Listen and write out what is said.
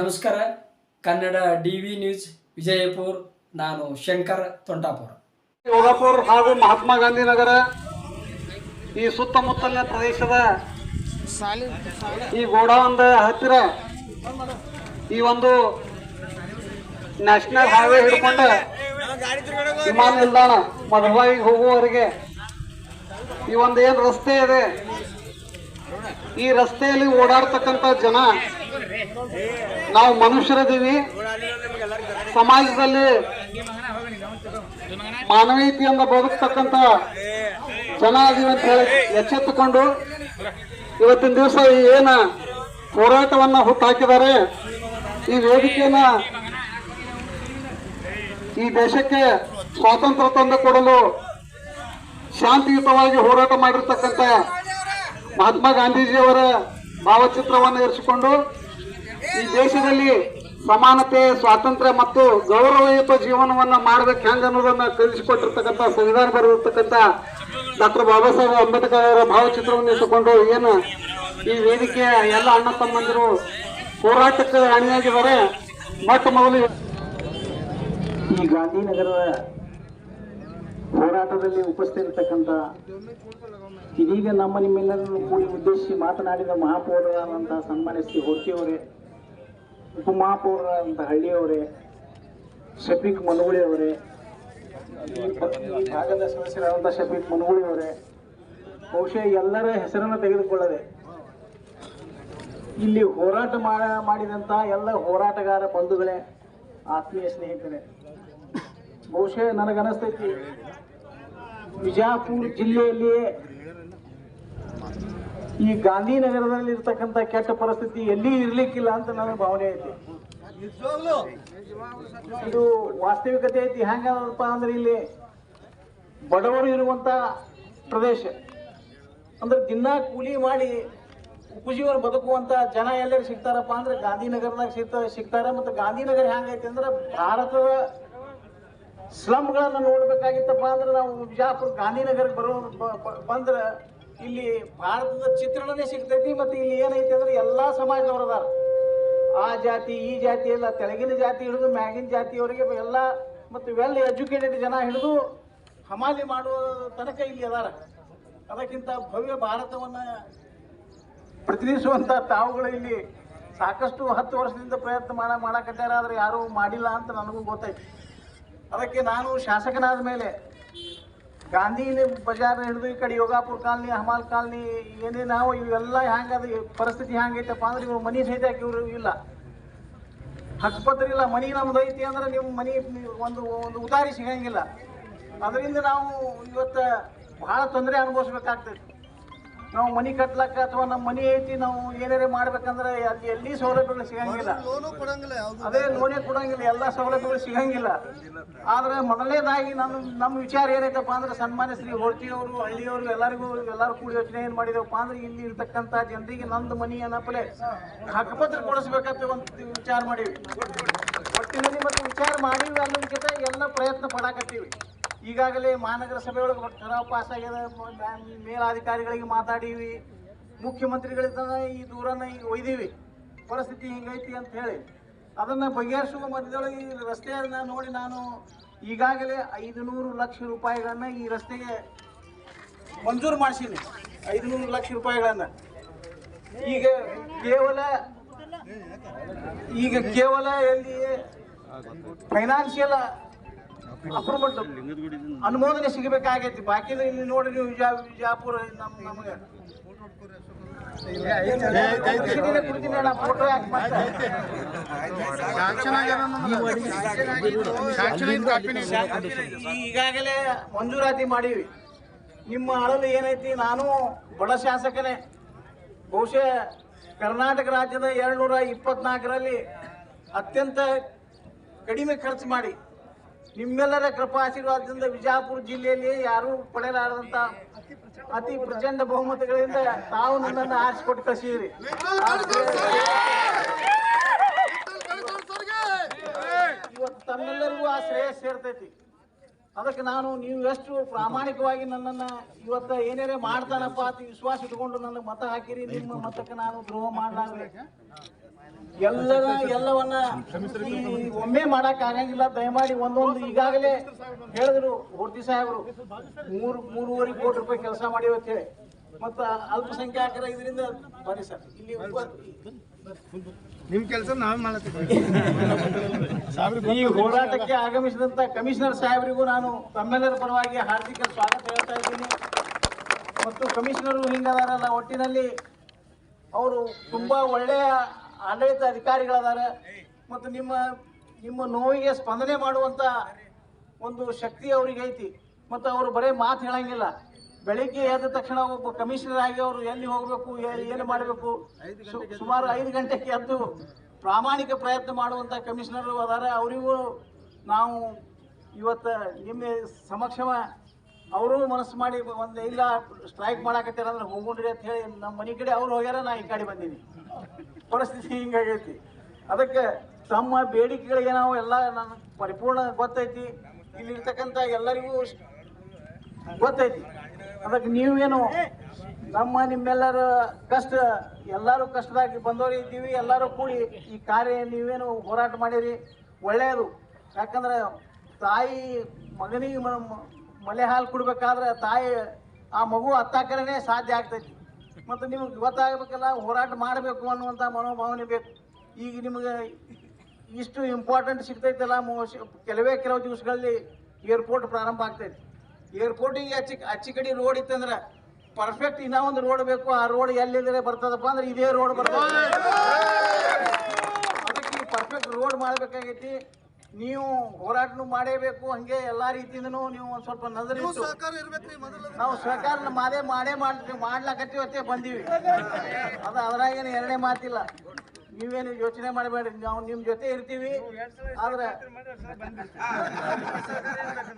ನಮಸ್ಕಾರ. Kannada DV news Vijayapura. ನಾನು ಶಂಕರ್ ತೊಂಟಾಪುರ. ಯೋಗಾಪುರ ಹಾಗೂ ಮಹಾತ್ಮ ಗಾಂಧಿ ನಗರ ಈ ಸುತ್ತಮುತ್ತಲಿನ ಪ್ರದೇಶದ ಈ ಗೋಡಾವೊಂದ ಹತ್ತಿರ ಈ ಒಂದು ನ್ಯಾಷನಲ್ ಹೈವೇ ಹಿಡ್ಕೊಂಡ ವಿಮಾನ ನಿಲ್ದಾಣ ಮಧುಬಾಯಿಗೆ ಹೋಗುವವರೆಗೆ ಈ ಒಂದು ಏನು ರಸ್ತೆ ಇದೆ, ಈ ರಸ್ತೆಯಲ್ಲಿ ಓಡಾಡ್ತಕ್ಕಂಥ ಜನ ನಾವು ಮನುಷ್ಯರಿದ್ದೀವಿ, ಸಮಾಜದಲ್ಲಿ ಮಾನವೀಯತೆಯಿಂದ ಬದುಕ್ತಕ್ಕಂಥ ಜನ ಅದೀವಿ ಅಂತ ಹೇಳಿ ಎಚ್ಚೆತ್ತುಕೊಂಡು ಇವತ್ತಿನ ದಿವಸ ಏನ ಹೋರಾಟವನ್ನ ಹುಟ್ಟಾಕಿದ್ದಾರೆ, ಈ ವೇದಿಕೆಯನ್ನ ಈ ದೇಶಕ್ಕೆ ಸ್ವಾತಂತ್ರ್ಯ ತಂದು ಕೊಡಲು ಶಾಂತಿಯುತವಾಗಿ ಹೋರಾಟ ಮಾಡಿರ್ತಕ್ಕಂಥ ಮಹಾತ್ಮ ಗಾಂಧೀಜಿಯವರ ಭಾವಚಿತ್ರವನ್ನು ಇರಿಸಿಕೊಂಡು ಈ ದೇಶದಲ್ಲಿ ಸಮಾನತೆ, ಸ್ವಾತಂತ್ರ್ಯ ಮತ್ತು ಗೌರವಯುತ ಜೀವನವನ್ನ ಮಾಡಬೇಕು ಹೆಂಗ ಅನ್ನೋದನ್ನ ಕಲಿಸಿಕೊಟ್ಟಿರ್ತಕ್ಕಂಥ ಸಂವಿಧಾನ ಬರೆದಿರ್ತಕ್ಕಂಥ ಡಾಕ್ಟರ್ ಬಾಬಾ ಸಾಹೇಬ್ ಅಂಬೇಡ್ಕರ್ ಅವರ ಭಾವಚಿತ್ರವನ್ನು ಇಟ್ಟುಕೊಂಡು ಏನು ಈ ವೇದಿಕೆಯ ಎಲ್ಲ ಅಣ್ಣ ತಮ್ಮಂದಿರು ಹೋರಾಟಕ್ಕೆ ಅಣಿಯಾಗಿದ್ದಾರೆ. ಮೊಟ್ಟ ಮೊದಲು ಈ ಗಾಂಧಿನಗರದ ಹೋರಾಟದಲ್ಲಿ ಉಪಸ್ಥಿತಿರ್ತಕ್ಕಂಥ ಇದೀಗ ನಮ್ಮ ನಿಮ್ಮೆಲ್ಲರನ್ನು ಕೂಡಿ ಉದ್ದೇಶಿಸಿ ಮಾತನಾಡಿದ ಮಹಾಪೌರರಾದಂತಹ ಸನ್ಮಾನ್ಯ ಶ್ರೀ ಹೊರ್ತಿಯವರೇ, ಉಪಮಹಾಪೌರರಾದಂಥ ಹಳ್ಳಿಯವರೇ, ಶಫೀಕ್ ಮನಗುಳಿ ಅವರೇ, ಭಾಗದ ಸದಸ್ಯರಾದಂಥ ಶಫೀಕ್ ಮನಗುಳಿ ಅವರೇ, ಬಹುಶಃ ಎಲ್ಲರ ಹೆಸರನ್ನು ತೆಗೆದುಕೊಳ್ಳದೆ ಇಲ್ಲಿ ಹೋರಾಟ ಮಾಡಿದಂಥ ಎಲ್ಲ ಹೋರಾಟಗಾರ ಬಂಧುಗಳೇ, ಆತ್ಮೀಯ ಸ್ನೇಹಿತರೆ, ಬಹುಶಃ ನನಗನಿಸ್ತೈತಿ ವಿಜಯಪುರ ಜಿಲ್ಲೆಯಲ್ಲಿಯೇ ಈ ಗಾಂಧಿನಗರದಲ್ಲಿ ಇರ್ತಕ್ಕಂಥ ಕೆಟ್ಟ ಪರಿಸ್ಥಿತಿ ಎಲ್ಲಿ ಇರ್ಲಿಕ್ಕಿಲ್ಲ ಅಂತ ನನ್ನ ಭಾವನೆ ಐತಿ. ಇದು ವಾಸ್ತವಿಕತೆ ಐತಿ. ಹೆಂಗಪ್ಪ ಅಂದ್ರೆ ಇಲ್ಲಿ ಬಡವರು ಇರುವಂತ ಪ್ರದೇಶ, ಅಂದ್ರೆ ದಿನ ಕೂಲಿ ಮಾಡಿ ಉಪಜೀವನ ಬದುಕುವಂತ ಜನ ಎಲ್ಲರೂ ಸಿಗ್ತಾರಪ್ಪ ಅಂದ್ರೆ ಗಾಂಧಿನಗರದಾಗ ಸಿಗ್ತಾರೆ. ಮತ್ತು ಗಾಂಧಿನಗರ ಹೆಂಗೈತಿ ಅಂದ್ರೆ ಭಾರತದ ಸ್ಲಮ್ಗಳನ್ನ ನೋಡ್ಬೇಕಾಗಿತ್ತಪ್ಪ ಅಂದ್ರೆ ನಾವು ವಿಜಯಪುರ ಗಾಂಧಿನಗರಕ್ಕೆ ಬಂದ್ರೆ ಇಲ್ಲಿ ಭಾರತದ ಚಿತ್ರಣನೇ ಸಿಗ್ತೈತಿ. ಮತ್ತು ಇಲ್ಲಿ ಏನೈತಿ ಅಂದ್ರೆ ಎಲ್ಲಾ ಸಮಾಜದವರದಾರ, ಆ ಜಾತಿ ಈ ಜಾತಿ ಎಲ್ಲ, ತೆಳಗಿನ ಜಾತಿ ಹಿಡಿದು ಮ್ಯಾಗಿನ ಜಾತಿಯವರಿಗೆ ಎಲ್ಲ, ಮತ್ತು ವೆಲ್ ಎಜುಕೇಟೆಡ್ ಜನ ಹಿಡಿದು ಹಮಾಲಿ ಮಾಡುವ ತನಕ ಇಲ್ಲಿ ಅದಾರ. ಅದಕ್ಕಿಂತ ಭವ್ಯ ಭಾರತವನ್ನ ಪ್ರತಿನಿಧಿಸುವಂತ ತಾವುಗಳು ಇಲ್ಲಿ ಸಾಕಷ್ಟು 10 ವರ್ಷದಿಂದ ಪ್ರಯತ್ನ ಮಾಡಕತ್ತಾರ, ಆದ್ರೆ ಯಾರು ಮಾಡಿಲ್ಲ ಅಂತ ನನಗೂ ಗೊತ್ತೈತಿ. ಅದಕ್ಕೆ ನಾನು ಶಾಸಕನಾದ ಮೇಲೆ ಗಾಂಧಿ ಬಜಾರ್ ಹಿಡಿದು ಈ ಕಡೆ ಯೋಗಾಪುರ ಕಾಲನಿ, ಹಮಾಲ್ ಕಾಲನಿ ಏನೇ ನಾವು ಇವೆಲ್ಲ ಹೆಂಗದ ಪರಿಸ್ಥಿತಿ ಹೆಂಗೈತಪ್ಪ ಅಂದ್ರೆ ಇವ್ರು ಮನಿ ಸಹಿತ ಇವ್ರು ಇಲ್ಲ, ಹಕ್ಕುಪತ್ರ ಇಲ್ಲ. ಮನಿ ನಮ್ದು ಐತಿ ಅಂದ್ರೆ ನಿಮ್ಮ ಮನಿ ಒಂದು ಉದಾರಿ ಸಿಗಂಗಿಲ್ಲ. ಅದರಿಂದ ನಾವು ಇವತ್ತು ಬಹಳ ತೊಂದರೆ ಅನುಭವಿಸ್ಬೇಕಾಗ್ತೈತಿ. ನಾವು ಮನಿ ಕಟ್ಲಕ್ಕ ಅಥವಾ ನಮ್ಮ ಮನಿ ಐತಿ ನಾವು ಏನಾರೇ ಮಾಡ್ಬೇಕಂದ್ರೆ ಅಲ್ಲಿ ಎಲ್ಲಿ ಸೌಲಭ್ಯಗಳು ಸಿಗಂಗಿಲ್ಲ, ಅದೇ ಲೋನೇ ಕೊಡಂಗಿಲ್ಲ, ಎಲ್ಲ ಸೌಲಭ್ಯಗಳು ಸಿಗಂಗಿಲ್ಲ. ಆದ್ರೆ ಮೊದಲನೇದಾಗಿ ನಮ್ಮ ವಿಚಾರ ಏನೈತಪ್ಪ ಅಂದ್ರೆ ಸನ್ಮಾನ್ಯ ಶ್ರೀ ಹೊರ್ತಿಯವರು, ಹಳ್ಳಿಯವರು ಎಲ್ಲರೂ ಕೂಡಿ ಯೋಚನೆ ಏನ್ ಮಾಡಿದೆವಪ್ಪ ಅಂದ್ರೆ ಇಲ್ಲಿ ಇರ್ತಕ್ಕಂಥ ಜನರಿಗೆ ನಂದು ಮನಿ ಅನ್ನಪ್ಪಲೆ ಹಕ್ಕುಪತ್ರ ಕೊಡಿಸ್ಬೇಕಂತ ಒಂದು ವಿಚಾರ ಮಾಡೀವಿ. ಒಟ್ಟಿನಲ್ಲಿ ಮತ್ತು ವಿಚಾರ ಮಾಡೀವಿ ಅನ್ನೋದಕ್ಕಿಂತ ಎಲ್ಲ ಪ್ರಯತ್ನ ಪಡಾಕತ್ತೀವಿ. ಈಗಾಗಲೇ ಮಹಾನಗರ ಸಭೆಯೊಳಗೆ ಠರಾವ್ ಪಾಸ್ ಆಗ್ಯದ, ಮೇಲಾಧಿಕಾರಿಗಳಿಗೆ ಮಾತಾಡೀವಿ, ಮುಖ್ಯಮಂತ್ರಿಗಳಿಂದ ಈ ದೂರನ್ನ ಈಗ ಒಯ್ದೀವಿ, ಪರಿಸ್ಥಿತಿ ಹಿಂಗೈತಿ ಅಂತ ಹೇಳಿ. ಅದನ್ನು ಬಗೆಹರಿಸುವ ಮಧ್ಯದೊಳಗೆ ಈ ರಸ್ತೆಯನ್ನ ನೋಡಿ ನಾನು ಈಗಾಗಲೇ 500 ಲಕ್ಷ ರೂಪಾಯಿಗಳನ್ನ ಈ ರಸ್ತೆಗೆ ಮಂಜೂರು ಮಾಡಿಸೀನಿ. 500 ಲಕ್ಷ ರೂಪಾಯಿಗಳನ್ನ ಈಗ ಕೇವಲ ಎಲ್ಲಿ ಫೈನಾನ್ಷಿಯಲ್ ಅಪ್ರೂವಲ್ ಅನುಮೋದನೆ ಸಿಗಬೇಕಾಗೈತಿ. ಬಾಕಿ ಇಲ್ಲಿ ನೋಡಿ ನೀವು ವಿಜಯಪುರ ನಮಗೆ ಫೋಟೋ ಈಗಾಗಲೇ ಮಂಜೂರಾತಿ ಮಾಡೀವಿ. ನಿಮ್ಮ ಅಳಲು ಏನೈತಿ, ನಾನು ಬಡ ಶಾಸಕನೇ. ಬಹುಶಃ ಕರ್ನಾಟಕ ರಾಜ್ಯದ 224ರಲ್ಲಿ ಅತ್ಯಂತ ಕಡಿಮೆ ಖರ್ಚು ಮಾಡಿ ನಿಮ್ಮೆಲ್ಲರ ಕೃಪಾ ಆಶೀರ್ವಾದದಿಂದ ವಿಜಯಪುರ ಜಿಲ್ಲೆಯಲ್ಲಿ ಯಾರೂ ಪಡೆಯಲಾರದಂತ ಅತಿ ಪ್ರಚಂಡ ಬಹುಮತಗಳಿಂದ ತಾವು ನನ್ನನ್ನು ಆರಿಸಿಕೊಟ್ಟು ಕಳಿಸಿದ್ರಿ. ಇವತ್ತು ತಮ್ಮೆಲ್ಲರಿಗೂ ಆ ಶ್ರೇಯಸ್ ಸೇರ್ತೈತಿ. ಅದಕ್ಕೆ ನೀವು ಎಷ್ಟು ಪ್ರಾಮಾಣಿಕವಾಗಿ ನನ್ನನ್ನು ಇವತ್ತು ಏನೇನೇ ಮಾಡ್ತಾನಪ್ಪ ಅಂತ ವಿಶ್ವಾಸ ಇಟ್ಕೊಂಡು ನನಗೆ ಮತ ಹಾಕಿರಿ. ನಿಮ್ಮ ಮತಕ್ಕೆ ನಾನು ದ್ರೋಹ ಮಾಡಲಾಗದೆ ಎಲ್ಲವನ್ನ ಈ ಒಮ್ಮೆ ಮಾಡಕ್ ಆಗಂಗಿಲ್ಲ. ದಯಮಾಡಿ ಒಂದೊಂದು ಈಗಾಗಲೇ ಹೇಳಿದ್ರು ಮೂರ್ತಿ ಸಾಹೇಬರು 3.5 ಕೋಟಿ ರೂಪಾಯಿ ಕೆಲಸ ಮಾಡಿವಿ ಅಂತ ಹೇಳಿ. ಮತ್ತು ಅಲ್ಪಸಂಖ್ಯಾತರ ಇದರಿಂದ ಬನ್ನಿ ಸರ್ ಇಲ್ಲಿ ನಿಮ್ ಕೆಲಸ ನಾವೇ ಮಾಡತ್ತೀವಿ. ಈ ಹೋರಾಟಕ್ಕೆ ಆಗಮಿಸಿದಂತ ಕಮಿಷನರ್ ಸಾಹೇಬರಿಗೂ ನಾನು ತಮ್ಮೆಲ್ಲರ ಪರವಾಗಿ ಹಾರ್ದಿಕ ಸ್ವಾಗತ ಹೇಳ್ತಾ ಇದ್ದೀನಿ. ಮತ್ತು ಕಮಿಷನರು ಹಿಂಗದಾರಲ್ಲ, ಒಟ್ಟಿನಲ್ಲಿ ಅವರು ತುಂಬಾ ಒಳ್ಳೆಯ ಆಡಳಿತ ಅಧಿಕಾರಿಗಳದಾರ ಮತ್ತು ನಿಮ್ಮ ನೋವಿಗೆ ಸ್ಪಂದನೆ ಮಾಡುವಂತ ಒಂದು ಶಕ್ತಿ ಅವರಿಗೆ ಐತಿ. ಮತ್ತು ಅವರು ಬರೀ ಮಾತು ಹೇಳಂಗಿಲ್ಲ. ಬೆಳಿಗ್ಗೆ ಎದ್ದ ತಕ್ಷಣ ಒಬ್ಬ ಕಮಿಷನರ್ ಆಗಿ ಅವರು ಎಲ್ಲಿ ಹೋಗಬೇಕು, ಏನು ಮಾಡಬೇಕು, ಸುಮಾರು 5 ಗಂಟೆಗೆ ಎದ್ದು ಪ್ರಾಮಾಣಿಕ ಪ್ರಯತ್ನ ಮಾಡುವಂಥ ಕಮಿಷನರು ಅದಾರ. ಅವರಿಗೂ ನಾವು ಇವತ್ತು ನಿಮ್ಮ ಸಮಕ್ಷಮ ಅವರು ಮನಸ್ಸು ಮಾಡಿ ಒಂದು ಇಲ್ಲ ಸ್ಟ್ರೈಕ್ ಮಾಡಾಕತ್ತಾರ ಅಂದ್ರೆ ಹೋಗ್ಬಿಡ್ರಿ ಅಂತ ಹೇಳಿ ನಮ್ಮ ಮನೆ ಕಡೆ ಅವ್ರು ಹೋಗ್ಯಾರ, ನಾ ಈ ಕಡೆ ಬಂದೀನಿ. ಪರಿಸ್ಥಿತಿ ಹಿಂಗಾಗೈತಿ. ಅದಕ್ಕೆ ತಮ್ಮ ಬೇಡಿಕೆಗಳಿಗೆ ನಾವು ಎಲ್ಲ ನನಗೆ ಪರಿಪೂರ್ಣ ಗೊತ್ತೈತಿ, ಇಲ್ಲಿರ್ತಕ್ಕಂಥ ಎಲ್ಲರಿಗೂ ಗೊತ್ತೈತಿ. ಅದಕ್ಕೆ ನೀವೇನು ನಿಮ್ಮೆಲ್ಲರ ಕಷ್ಟ, ಎಲ್ಲರೂ ಕಷ್ಟದಾಗಿ ಬಂದವರು ಇದ್ದೀವಿ. ಎಲ್ಲರೂ ಕೂಡಿ ಈ ಕಾರ್ಯ ನೀವೇನು ಹೋರಾಟ ಮಾಡಿರಿ ಒಳ್ಳೆಯದು. ಯಾಕಂದ್ರೆ ತಾಯಿ ಮಗನಿಗೆ ಮಲೆ ಹಾಲು ಕುಡ್ಬೇಕಾದ್ರೆ ತಾಯಿ ಆ ಮಗು ಹತ್ತಾಕರೇ ಸಾಧ್ಯ ಆಗ್ತೈತಿ. ಮತ್ತು ನಿಮ್ಗೆ ಗೊತ್ತಾಗಬೇಕಲ್ಲ, ಹೋರಾಟ ಮಾಡಬೇಕು ಅನ್ನುವಂಥ ಮನೋಭಾವನೆ ಬೇಕು. ಈಗ ನಿಮಗೆ ಇಷ್ಟು ಇಂಪಾರ್ಟೆಂಟ್ ಸಿಗ್ತೈತಲ್ಲ, ಕೆಲವು ದಿವಸಗಳಲ್ಲಿ ಏರ್ಪೋರ್ಟ್ ಪ್ರಾರಂಭ ಆಗ್ತೈತಿ. ಏರ್ಪೋರ್ಟಿಗೆ ಅಚ್ಚಿ ಕಡೆ ರೋಡ್ ಇತ್ತಂದ್ರೆ ಪರ್ಫೆಕ್ಟ್ ಇನ್ನೂ ಒಂದು ರೋಡ್ ಬೇಕು. ಆ ರೋಡ್ ಎಲ್ಲಿದ್ರೆ ಬರ್ತದಪ್ಪ ಅಂದ್ರೆ ಇದೇ ರೋಡ್ ಬರ್ತದೆ. ಅದಕ್ಕೆ ಈ ಪರ್ಫೆಕ್ಟ್ ರೋಡ್ ಮಾಡಬೇಕಾಗೈತಿ. ನೀವು ಹೋರಾಟನೂ ಮಾಡೇಬೇಕು. ಹಂಗೆ ಎಲ್ಲ ರೀತಿಯಿಂದನೂ ನೀವು ಒಂದು ಸ್ವಲ್ಪ ನಜರಿಟ್ಟು ನಾವು ಸಹಕಾರ ಮಾಡ್ಲಾಕತ್ತೀವತ್ತೆ ಬಂದೀವಿ. ಅದ್ರಾಗೇನು ಎರಡನೇ ಮಾತಿಲ್ಲ. ನೀವೇನು ಯೋಚನೆ ಮಾಡಬೇಡ್ರಿ, ನಾವು ನಿಮ್ಮ ಜೊತೆ ಇರ್ತೀವಿ. ಆದ್ರೆ